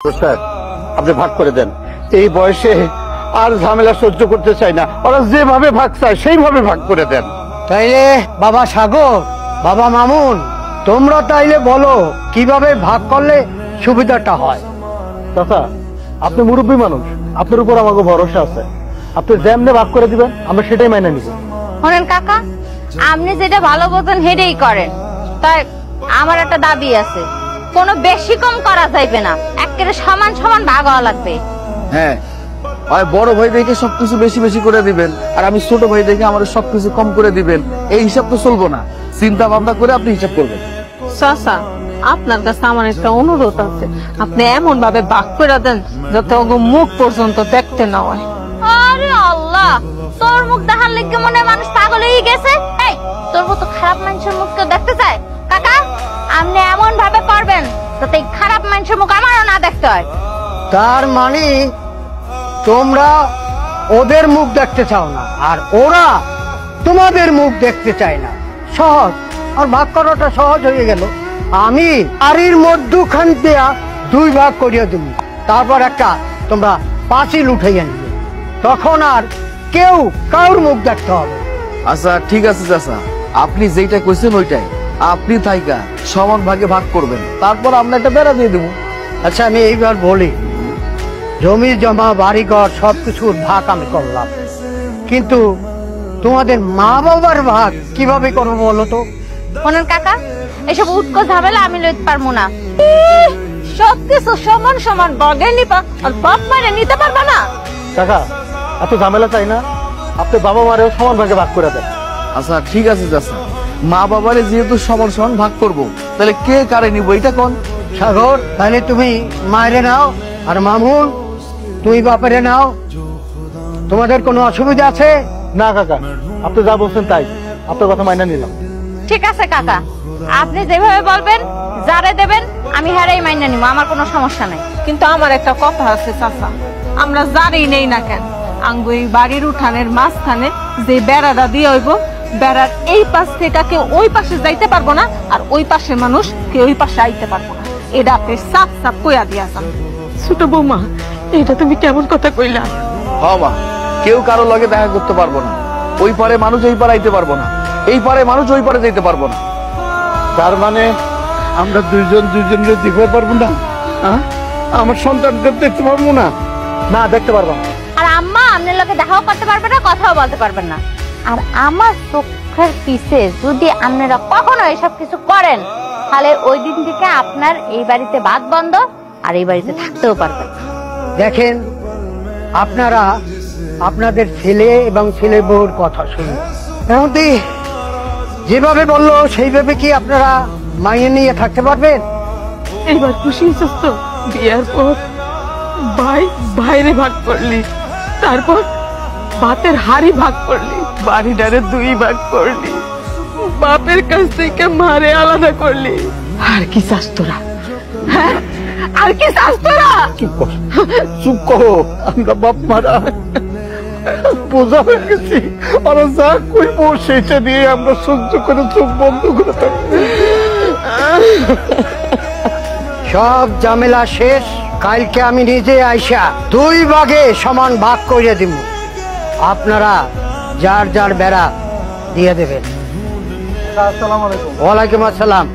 Sir আপনি ভাগ করে দেন। এই বয়সে আর ঝামেলা সহ্য করতে চাই না, ওরা যেভাবে ভাগ চায় সেইভাবে ভাগ করে দেন। তাইলে বাবা সাগর, বাবা মামুন, তোমরা তাইলে বলো কিভাবে ভাগ করলে সুবিধাটা হয়। চাচা আপনি মুরব্বী মানুষ, আপনার উপর আমাকে ভরসা আছে, আপনি যেমনে ভাগ করে দিবেন আমরা সেটাই মাইনে নিব। শোনেন কাকা, আপনি যেটা ভালো বোঝেন সেটাই করেন। তাই আমার একটা দাবি আছে, কোনো বেশি কম করা যাইবে না, একেবারে সমান সমান ভাগ হওয়া লাগবে। হ্যাঁ, আর বড় ভাই দেখে সবকিছু বেশি বেশি করে দিবেন, আর আমি ছোট ভাই দেখে আমার সবকিছু কম করে দিবেন, এই হিসাব তো চলবো না। চিন্তা ভাবনা করে আপনি হিসাব করবেন। চাচা, আপনার কাছে আমার একটা অনুরোধ আছে, আপনি এমন ভাবে ভাগ করে দেন যাতে ওগো মুখ পর্যন্ত দেখতে না হয়। আরে আল্লাহ, তোর মুখ দেখার লেগে মনে হয় মানুষ পাগল হয়ে গেছে। এই, তোর মতো খারাপ মানুষের মুখ কেউ দেখতে চায়? কাকা, আপনি এমন ভাবে করবেন যাতে এই খারাপ মানুষের মুখ আমারও না দেখতে হয়। তার মানে তোমরা ওদের মুখ দেখতে চাও না, আর ওরা তোমাদের মুখ দেখতে চায় না। সহজ, আর ভাগ করাটা সহজ হয়ে গেল। আমি আরির মধ্যখান দিয়া 2 ভাগ করিয়া দেব, তারপর একটা তোমরা পাঁচিল উঠাইয়া নিবে, তখন আর কেউ কারোর মুখ দেখতে হবে। আচ্ছা ঠিক আছে চাচা, আপনি যেটা কইছেন ওইটাই। আপনি থাইকা সমান ভাগে ভাগ করবেন, তারপর আমরা একটা বেড়া দিয়ে দেবো। আচ্ছা আমি এইবার বলি, জমি জমা বাড়িঘর সবকিছুর ভাগ আমি করলাম, কিন্তু তোমাদের মা বাবার ভাগ কিভাবে করবো বলো তো? শোনেন কাকা, এসব উৎকোচ ঝামেলা আমি লইতে পারবো না। সবকিছু সমান সমান ভাগে নিবা, আর বাপ মারে নিতে পারবা না। কাকা এত ঝামেলা চাই না, আপনি বাবা মারেও সমান ভাগে ভাগ করে দেন। আচ্ছা ঠিক আছে চাচা, মা বাবারে যেহেতু সমান সমান ভাগ করব, তাহলে কে কারে নিব এটা কোন? সাগর, তাহলে তুমি মায়েরে নাও, আর মামুন তুই বাপেরে নাও। তোমাদের কোনো অসুবিধা আছে? না কাকা, আপনি যা বলছেন তাই, আপনার কথা মাইনা নিলাম। ঠিক আছে কাকা, আপনি যেভাবে বলবেন, যারে দেবেন আমি হারাই মাইনা নিব, আমার কোনো সমস্যা নাই। কিন্তু আমার একটা কথা আছে চাচা, আমরা জানি নেই না কেন আঙ্গু এই বাড়ির উঠানের মাঝখানে যে বেড়াটা দিয়ে হইব, বেড়ার এই পাশ থেকে কেউ ওই পাশে যাইতে পারবো না, আর ওই পাশে মানুষ কেউ ওই পাশে আইতে পারবো না। এটা আপনি সাফ সাফ কইয়া দিয়াছেন। ছোট বৌমা, এটা তুমি কেমন কথা কইলা? হ্যাঁ মা, কেউ কারো লগে দেখা করতে পারবো না, ওই পারে মানুষ এই পারে আইতে পারবো না, এই পারে মানুষ ওই পারে যেতে পারবো না। তার মানে আমরা দুইজনের দেখতে পারবো না? হ্যাঁ? আমার সন্তানদের দেখতে পারবো না? না, দেখতে পারবো না। আর আম্মা আপনার লোকে দেখাও করতে পারবে না, কথাও বলতে পারবেন না। আর আমার চোখের পিছে যদি আপনারা কখনো এসব কিছু করেন, তাহলে ওই দিন থেকে আপনার এই বাড়িতে ভাত বন্ধ, আর এই বাড়িতে থাকতেও পারবেন। দেখেন, আপনারা আপনাদের ছেলে এবং ছেলে বউর কথা শুনুন। এমনকি যেভাবে বললো সেইভাবে কি আপনারা মাইনে নিয়ে থাকতে পারবেন? এইবার খুশি হইছস তো? বিয়ার পর বাইরে ভাগ করলি, তারপর ভাতের হাড়ি ভাগ করলি, বাড়িটারে 2 ভাগ করলি, বাপের কাছ থেকে মারে আলাদা করলি। আর কি চাস তোরা? হ্যাঁ, আর কি চাস তোরা? চুপ করো, আমরা বাপ মারা বোঝা হয়ে গেছি, ওরা যা কইবো সেটা দিয়ে আমরা সহ্য করে চোখ বন্ধ করে থাকবো। সব ঝামেলা শেষ, কালকে আমি নিজে আইসা 2 ভাগে সমান ভাগ করে দিব, আপনারা যার যার বেড়া দিয়ে দেবেন। আসসালামু আলাইকুম। ওয়ালাইকুম আসসালাম।